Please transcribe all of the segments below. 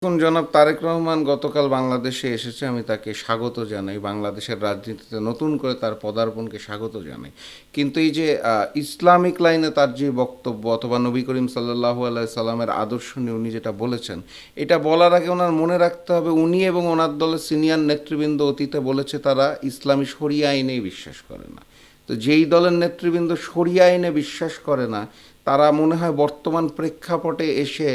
এখন জনাব তারেক রহমান গতকাল বাংলাদেশে এসেছে, আমি তাকে স্বাগত জানাই। বাংলাদেশের রাজনীতিতে নতুন করে তার পদার্পণকে স্বাগত জানাই। কিন্তু এই যে ইসলামিক লাইনে তার যে বক্তব্য অথবা নবী করিম সাল্লাল্লাহু আলাইহি সাল্লামের আদর্শ নিয়ে উনি যেটা বলেছেন, এটা বলার আগে ওনার মনে রাখতে হবে উনি এবং ওনার দলের সিনিয়র নেতৃবৃন্দ অতীতে বলেছে তারা ইসলামী শরিয়া আইনেই বিশ্বাস করে না। তো যেই দলের নেতৃবৃন্দ শরিয়া আইনে বিশ্বাস করে না, তারা মনে হয় বর্তমান প্রেক্ষাপটে এসে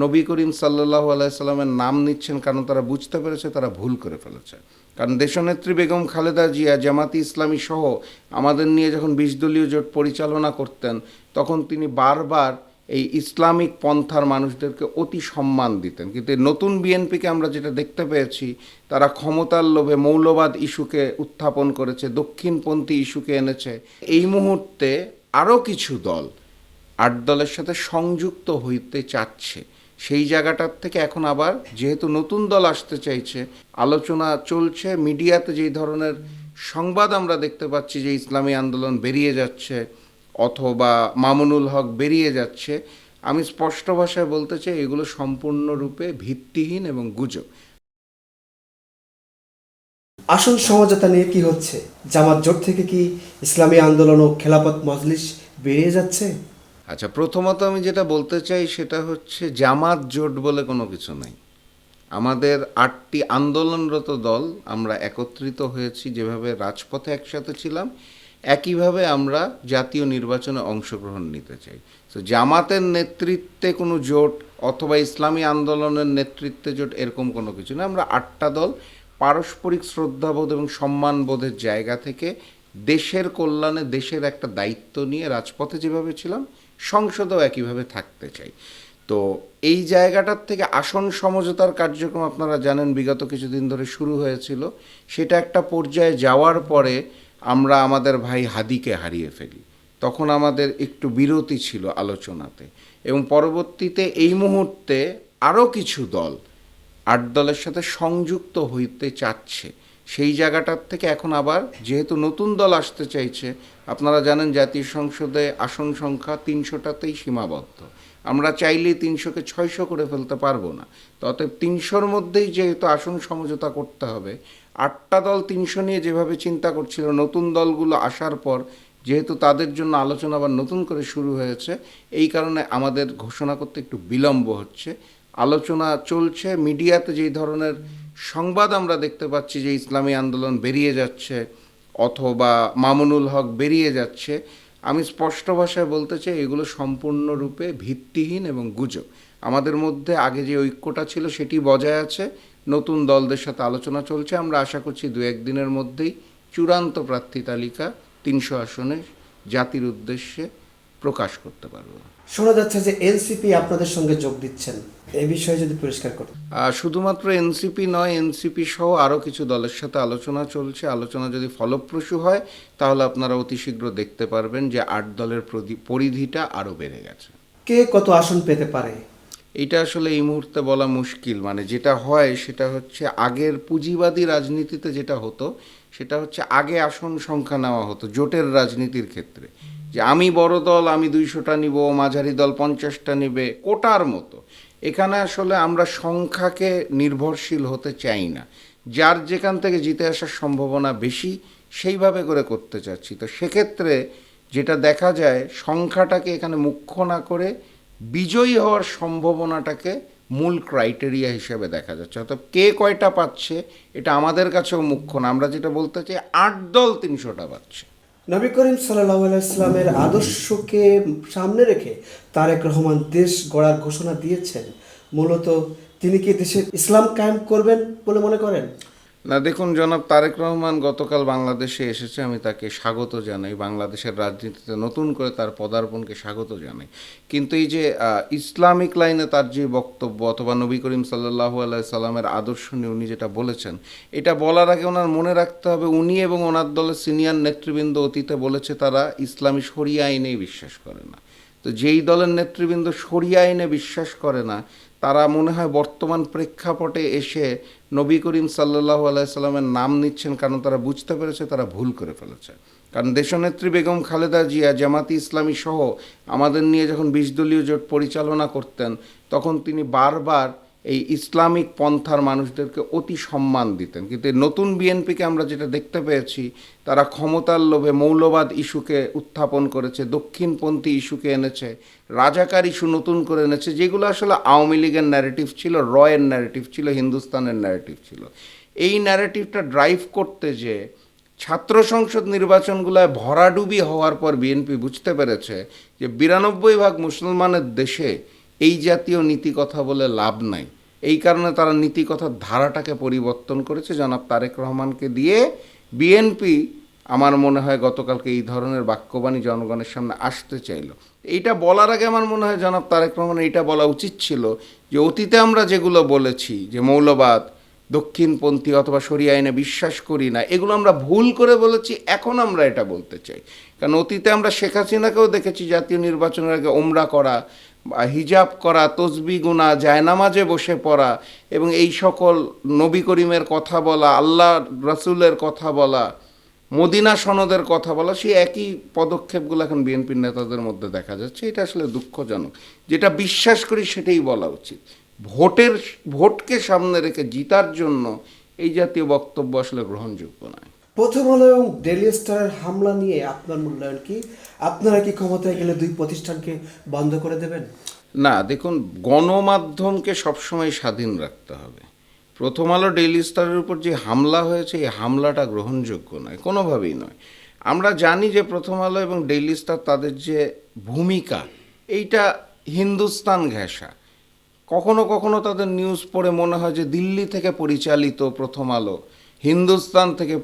নবী করিম সাল্লাল্লাহু আলাইহি সাল্লামের নাম নিচ্ছেন, কারণ তারা বুঝতে পেরেছে তারা ভুল করে ফেলেছে। কারণ দেশনেত্রী বেগম খালেদা জিয়া জামাতি ইসলামী সহ আমাদের নিয়ে যখন ২০ দলীয় জোট পরিচালনা করতেন, তখন তিনি বারবার এই ইসলামিক পন্থার মানুষদেরকে অতি সম্মান দিতেন। কিন্তু এই নতুন বিএনপিকে আমরা যেটা দেখতে পেয়েছি, তারা ক্ষমতার লোভে মৌলবাদ ইস্যুকে উত্থাপন করেছে, দক্ষিণপন্থী ইস্যুকে এনেছে। এই মুহূর্তে আরও কিছু দল ৮ দলের সাথে সংযুক্ত হইতে চাচ্ছে। সেই জায়গাটার থেকে এখন আবার যেহেতু নতুন দল আসতে চাইছে, আলোচনা চলছে। মিডিয়াতে যেই ধরনের সংবাদ আমরা দেখতে পাচ্ছি যে ইসলামী আন্দোলন বেরিয়ে যাচ্ছে অথবা মামুনুল হক বেরিয়ে যাচ্ছে, আমি স্পষ্ট ভাষায় বলতে চাই এগুলো সম্পূর্ণরূপে ভিত্তিহীন এবং গুজব। আসল সমঝোতা নিয়ে কি হচ্ছে? জামাত জোট থেকে কি ইসলামী আন্দোলন ও খেলাফত মজলিস বেরিয়ে যাচ্ছে? আচ্ছা, প্রথমত আমি যেটা বলতে চাই সেটা হচ্ছে জামাত জোট বলে কোনো কিছু নাই। আমাদের ৮টি আন্দোলনরত দল আমরা একত্রিত হয়েছি, যেভাবে রাজপথে একসাথে ছিলাম একইভাবে আমরা জাতীয় নির্বাচনে অংশগ্রহণ নিতে চাই। তো জামাতের নেতৃত্বে কোনো জোট অথবা ইসলামী আন্দোলনের নেতৃত্বে জোট এরকম কোনো কিছু না। আমরা ৮টা দল পারস্পরিক শ্রদ্ধাবোধ এবং সম্মানবোধের জায়গা থেকে দেশের কল্যাণে দেশের একটা দায়িত্ব নিয়ে রাজপথে যেভাবে ছিলাম সংসদেও একইভাবে থাকতে চাই। তো এই জায়গাটার থেকে আসন সমঝোতার কার্যক্রম আপনারা জানেন বিগত কিছুদিন ধরে শুরু হয়েছিল। সেটা একটা পর্যায়ে যাওয়ার পরে আমরা আমাদের ভাই হাদিকে হারিয়ে ফেলি। তখন আমাদের একটু বিরতি ছিল আলোচনাতে, এবং পরবর্তীতে এই মুহূর্তে আরও কিছু দল ৮ দলের সাথে সংযুক্ত হইতে চাচ্ছে। সেই জায়গাটার থেকে এখন আবার যেহেতু নতুন দল আসতে চাইছে, আপনারা জানেন জাতীয় সংসদে আসন সংখ্যা ৩০০টাতেই সীমাবদ্ধ। আমরা চাইলেই ৩০০কে ৬০০ করে ফেলতে পারবো না। তো অতএব ৩০০র মধ্যেই যেহেতু আসন সমঝোতা করতে হবে, ৮টা দল ৩০০ নিয়ে যেভাবে চিন্তা করছিল, নতুন দলগুলো আসার পর যেহেতু তাদের জন্য আলোচনা আবার নতুন করে শুরু হয়েছে, এই কারণে আমাদের ঘোষণা করতে একটু বিলম্ব হচ্ছে। আলোচনা চলছে। মিডিয়াতে যেই ধরনের সংবাদ আমরা দেখতে পাচ্ছি যে ইসলামী আন্দোলন বেরিয়ে যাচ্ছে অথবা মামুনুল হক বেরিয়ে যাচ্ছে, আমি স্পষ্ট ভাষায় বলতে চাই এগুলো সম্পূর্ণরূপে ভিত্তিহীন এবং গুজব। আমাদের মধ্যে আগে যে ঐক্যটা ছিল সেটি বজায় আছে। নতুন দলদের সাথে আলোচনা চলছে। আমরা আশা করছি ২-১ দিনের মধ্যেই চূড়ান্ত প্রার্থী তালিকা ৩০০ আসনে জাতির উদ্দেশ্যে প্রকাশ করতে পারব। শোনা যাচ্ছে যে এনসিপি আপনাদের সঙ্গে যোগ দিচ্ছেন, এই বিষয়ে যদি পরিষ্কার করতে। শুধুমাত্র এনসিপি নয়, এনসিপি সহ আরও কিছু দলের সাথে আলোচনা চলছে। আলোচনা যদি ফলপ্রসূ হয় তাহলে আপনারা অতি শীঘ্র দেখতে পারবেন যে ৮ দলের পরিধিটা আরও বেড়ে গেছে। কে কত আসন পেতে পারে? এটা আসলে এই মুহূর্তে বলা মুশকিল। মানে যেটা হয় সেটা হচ্ছে আগের পুঁজিবাদী রাজনীতিতে যেটা হতো সেটা হচ্ছে আগে আসন সংখ্যা নেওয়া হতো জোটের রাজনীতির ক্ষেত্রে, যে আমি বড় দল আমি ২০০টা নিব, মাঝারি দল ৫০টা নেবে, কোটার মতো। এখানে আসলে আমরা সংখ্যাকে নির্ভরশীল হতে চাই না। যার যেখান থেকে জিতে আসার সম্ভাবনা বেশি সেইভাবে করে করতে চাচ্ছি। তো সেক্ষেত্রে যেটা দেখা যায়, সংখ্যাটাকে এখানে মুখ্য না করে বিজয়ী হওয়ার সম্ভাবনাটাকে মূল ক্রাইটেরিয়া হিসেবে দেখা যাচ্ছে। অর্থাৎ কে কয়টা পাচ্ছে এটা আমাদের কাছেও মুখ্য না। আমরা যেটা বলতে চাই ৮ দল ৩০০টা পাচ্ছে। নবী করিম সাল্লাল্লাহু আলাইহি সাল্লামের আদর্শকে সামনে রেখে তারেক রহমান দেশ গড়ার ঘোষণা দিয়েছেন। মূলত তিনি কি দেশে ইসলাম কায়েম করবেন বলে মনে করেন? না, দেখুন, জনাব তারেক রহমান গতকাল বাংলাদেশে এসেছে, আমি তাকে স্বাগত জানাই। বাংলাদেশের রাজনীতিতে নতুন করে তার পদার্পণকে স্বাগত জানাই। কিন্তু এই যে ইসলামিক লাইনে তার যে বক্তব্য অথবা নবী করিম সাল্লাল্লাহু আলাইহি সাল্লামের আদর্শ নিয়ে উনি যেটা বলেছেন, এটা বলার আগে ওনার মনে রাখতে হবে উনি এবং ওনার দলের সিনিয়র নেতৃবৃন্দ অতীতে বলেছে তারা ইসলামী শরিয়া আইনেই বিশ্বাস করে না। তো যেই দলের নেতৃবৃন্দ শরিয়া আইনে বিশ্বাস করে না, তারা মনে হয় বর্তমান প্রেক্ষাপটে এসে নবী করিম সাল্লাল্লাহু আলাইহি সাল্লামের নাম নিচ্ছেন, কারণ তারা বুঝতে পেরেছে তারা ভুল করে ফেলেছে। কারণ দেশনেত্রী বেগম খালেদা জিয়া জামাতি ইসলামী সহ আমাদের নিয়ে যখন ২০ দলীয় জোট পরিচালনা করতেন, তখন তিনি বারবার এই ইসলামিক পন্থার মানুষদেরকে অতি সম্মান দিতেন। কিন্তু এই নতুন বিএনপিকে আমরা যেটা দেখতে পেয়েছি, তারা ক্ষমতার লোভে মৌলবাদ ইস্যুকে উত্থাপন করেছে, দক্ষিণপন্থী ইস্যুকে এনেছে, রাজাকার ইস্যু নতুন করে এনেছে, যেগুলো আসলে আওয়ামী লীগের ন্যারেটিভ ছিল, রয়ের ন্যারেটিভ ছিল, হিন্দুস্তানের ন্যারেটিভ ছিল। এই ন্যারেটিভটা ড্রাইভ করতে যে ছাত্র সংসদ নির্বাচনগুলোয় ভরাডুবি হওয়ার পর বিএনপি বুঝতে পেরেছে যে 92% মুসলমানের দেশে এই জাতীয় নীতি কথা বলে লাভ নাই। এই কারণে তারা নীতি কথার ধারাটাকে পরিবর্তন করেছে। জনাব তারেক রহমানকে দিয়ে বিএনপি আমার মনে হয় গতকালকে এই ধরনের বাক্যবাণী জনগণের সামনে আসতে চাইল। এইটা বলার আগে আমার মনে হয় জনাব তারেক রহমানের এইটা বলা উচিত ছিল যে অতীতে আমরা যেগুলো বলেছি যে মৌলবাদ, দক্ষিণপন্থী অথবা শরিয়া আইনে বিশ্বাস করি না, এগুলো আমরা ভুল করে বলেছি, এখন আমরা এটা বলতে চাই। কারণ অতীতে আমরা শেখ হাসিনাকেও দেখেছি জাতীয় নির্বাচনের আগে ওমরা করা, হিজাব করা, তসবি গুনা, জায়নামাজে বসে পড়া এবং এই সকল নবী করিমের কথা বলা, আল্লাহ রাসূলের কথা বলা, মদিনা সনদের কথা বলা, সেই একই পদক্ষেপগুলো এখন বিএনপির নেতাদের মধ্যে দেখা যাচ্ছে। এটা আসলে দুঃখজনক। যেটা বিশ্বাস করি সেটাই বলা উচিত। ভোটকে সামনে রেখে জিতার জন্য এই জাতীয় বক্তব্য আসলে গ্রহণযোগ্য নয়। প্রথম আলো এবং ডেইলি স্টারের হামলা নিয়ে আপনার মূল্যায়ন কি? আপনারা কি ক্ষমতায় গেলে দুই প্রতিষ্ঠানকে বন্ধ করে দেবেন? না, দেখুন, গণমাধ্যমকে সবসময় স্বাধীন রাখতে হবে। প্রথম আলো ডেইলি স্টারের উপর যে হামলা হয়েছে, এই হামলাটা গ্রহণযোগ্য নয়, কোনোভাবেই নয়। আমরা জানি যে প্রথম আলো এবং ডেইলি স্টার তাদের যে ভূমিকা, এইটা হিন্দুস্তান ঘেঁষা। কখনো কখনো তাদের নিউজ পড়ে মনে হয় যে দিল্লি থেকে পরিচালিত প্রথম আলো, হিন্দুস্তান থেকে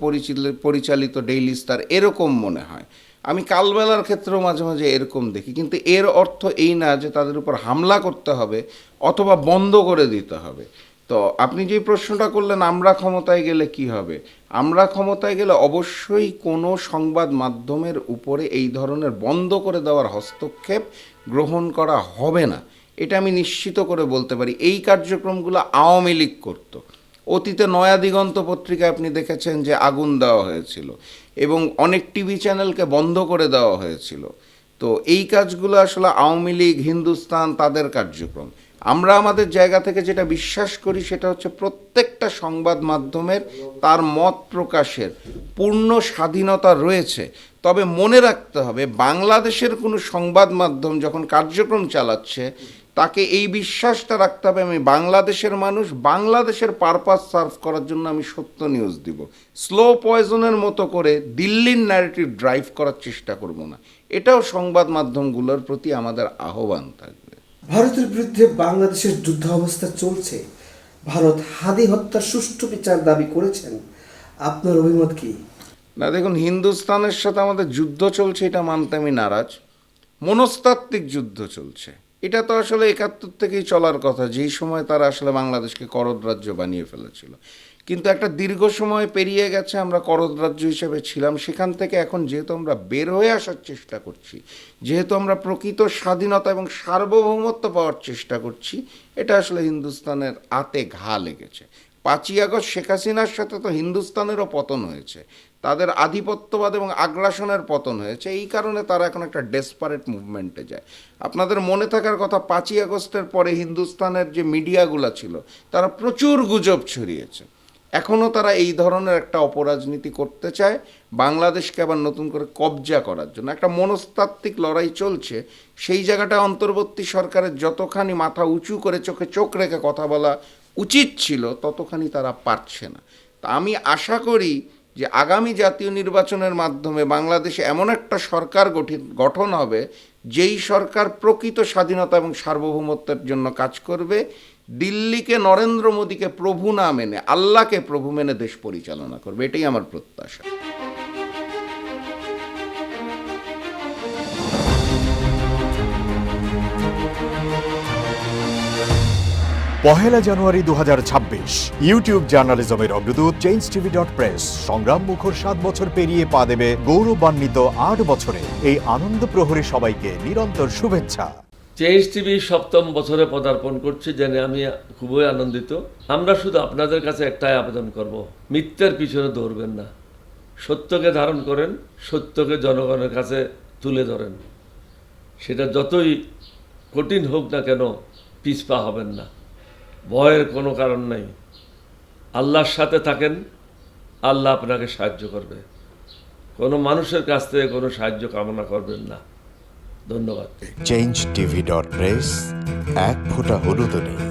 পরিচালিত ডেইলি স্টার, এরকম মনে হয়। আমি কালবেলার ক্ষেত্রেও মাঝে মাঝে এরকম দেখি। কিন্তু এর অর্থ এই না যে তাদের উপর হামলা করতে হবে অথবা বন্ধ করে দিতে হবে। তো আপনি যে প্রশ্নটা করলেন আমরা ক্ষমতায় গেলে কি হবে, আমরা ক্ষমতায় গেলে অবশ্যই কোনো সংবাদ মাধ্যমের উপরে এই ধরনের বন্ধ করে দেওয়ার হস্তক্ষেপ গ্রহণ করা হবে না, এটা আমি নিশ্চিত করে বলতে পারি। এই কার্যক্রমগুলো আওয়ামী লীগ করত। অতীতে নয়া দিগন্ত পত্রিকায় আপনি দেখেছেন যে আগুন দেওয়া হয়েছিল এবং অনেক টিভি চ্যানেলকে বন্ধ করে দেওয়া হয়েছিল। তো এই কাজগুলো আসলে আওয়ামী লীগ, হিন্দুস্তান, তাদের কার্যক্রম। আমরা আমাদের জায়গা থেকে যেটা বিশ্বাস করি সেটা হচ্ছে প্রত্যেকটা সংবাদ মাধ্যমের তার মত প্রকাশের পূর্ণ স্বাধীনতা রয়েছে। তবে মনে রাখতে হবে, বাংলাদেশের কোনো সংবাদ মাধ্যম যখন কার্যক্রম চালাচ্ছে তাকে এই বিশ্বাসটা রাখতে হবে আমি বাংলাদেশের মানুষ, বাংলাদেশের পারপাস সার্ভ করার জন্য আমি সত্য নিউজ দিব। স্লো পয়জনের মতো করে দিল্লির ন্যারেটিভ ড্রাইভ করার চেষ্টা করব না। এটাও সংবাদ মাধ্যমগুলোর প্রতি আমাদের আহ্বান থাকবে। ভারতের বিরুদ্ধে বাংলাদেশের যুদ্ধ অবস্থা চলছে। ভারত হাদি হত্যার সুষ্ঠু বিচার দাবি করেছেন। আপনার অভিমত কি? না, দেখুন, হিন্দুস্তানের সাথে আমাদের যুদ্ধ চলছে এটা মানতে আমি নারাজ। মনস্তাত্ত্বিক যুদ্ধ চলছে, এটা তো আসলে 71 থেকেই চলার কথা, যেই সময় তারা আসলে বাংলাদেশকে করদ রাজ্য বানিয়ে ফেলেছিল। কিন্তু একটা দীর্ঘ সময় পেরিয়ে গেছে, আমরা করদ রাজ্য হিসেবে ছিলাম। সেখান থেকে এখন যেহেতু আমরা বের হয়ে আসার চেষ্টা করছি, যেহেতু আমরা প্রকৃত স্বাধীনতা এবং সার্বভৌমত্ব পাওয়ার চেষ্টা করছি, এটা আসলে হিন্দুস্তানের আতে ঘা লেগেছে। 5ই আগস্ট শেখ হাসিনার সাথে তো হিন্দুস্তানেরও পতন হয়েছে, তাদের আধিপত্যবাদ এবং আগ্রাসনের পতন হয়েছে। এই কারণে তারা এখন একটা ডেসপারেট মুভমেন্টে যায়। আপনাদের মনে থাকার কথা, 5ই আগস্টের পরে হিন্দুস্তানের যে মিডিয়াগুলো ছিল তারা প্রচুর গুজব ছড়িয়েছে। এখনও তারা এই ধরনের একটা অপরাজনীতি করতে চায়, বাংলাদেশকে আবার নতুন করে কবজা করার জন্য একটা মনস্তাত্ত্বিক লড়াই চলছে। সেই জায়গাটা অন্তর্বর্তী সরকারের যতখানি মাথা উঁচু করে চোখে চোখ রেখে কথা বলা উচিত ছিল, ততখানি তারা পারছে না। তা আমি আশা করি যে আগামী জাতীয় নির্বাচনের মাধ্যমে বাংলাদেশে এমন একটা সরকার গঠন হবে, যেই সরকার প্রকৃত স্বাধীনতা এবং সার্বভৌমত্বের জন্য কাজ করবে, দিল্লিকে, নরেন্দ্র মোদীকে প্রভু না মেনে আল্লাহকে প্রভু মেনে দেশ পরিচালনা করবে। এটাই আমার প্রত্যাশা। পহেলা জানুয়ারি 2026 ইউটিউব জার্নালিজমের অগ্রদূত changeTV.press সংগ্রাম মুখর 7 বছর পেরিয়ে পা দেবে গৌরবান্বিত 8 বছরে। এই আনন্দ প্রহরে সবাইকে নিরন্তর শুভেচ্ছা। চেঞ্জ টিভি 7ম বছরে পদার্পণ করছে জেনে আমি খুবই আনন্দিত। আমরা শুধু আপনাদের কাছে একটাই আবেদন করব, মিথ্যার পিছনে দৌড়বেন না, সত্যকে ধারণ করেন, সত্যকে জনগণের কাছে তুলে ধরেন। সেটা যতই কঠিন হোক না কেন, পিছপা হবেন না। ভয়ের কোনো কারণ নাই। আল্লাহর সাথে থাকেন, আল্লাহ আপনাকে সাহায্য করবে। কোনো মানুষের কাছ থেকে কোনো সাহায্য কামনা করবেন না। ধন্যবাদ। changeTV.press, এক ফোঁটা হলুদও নেই।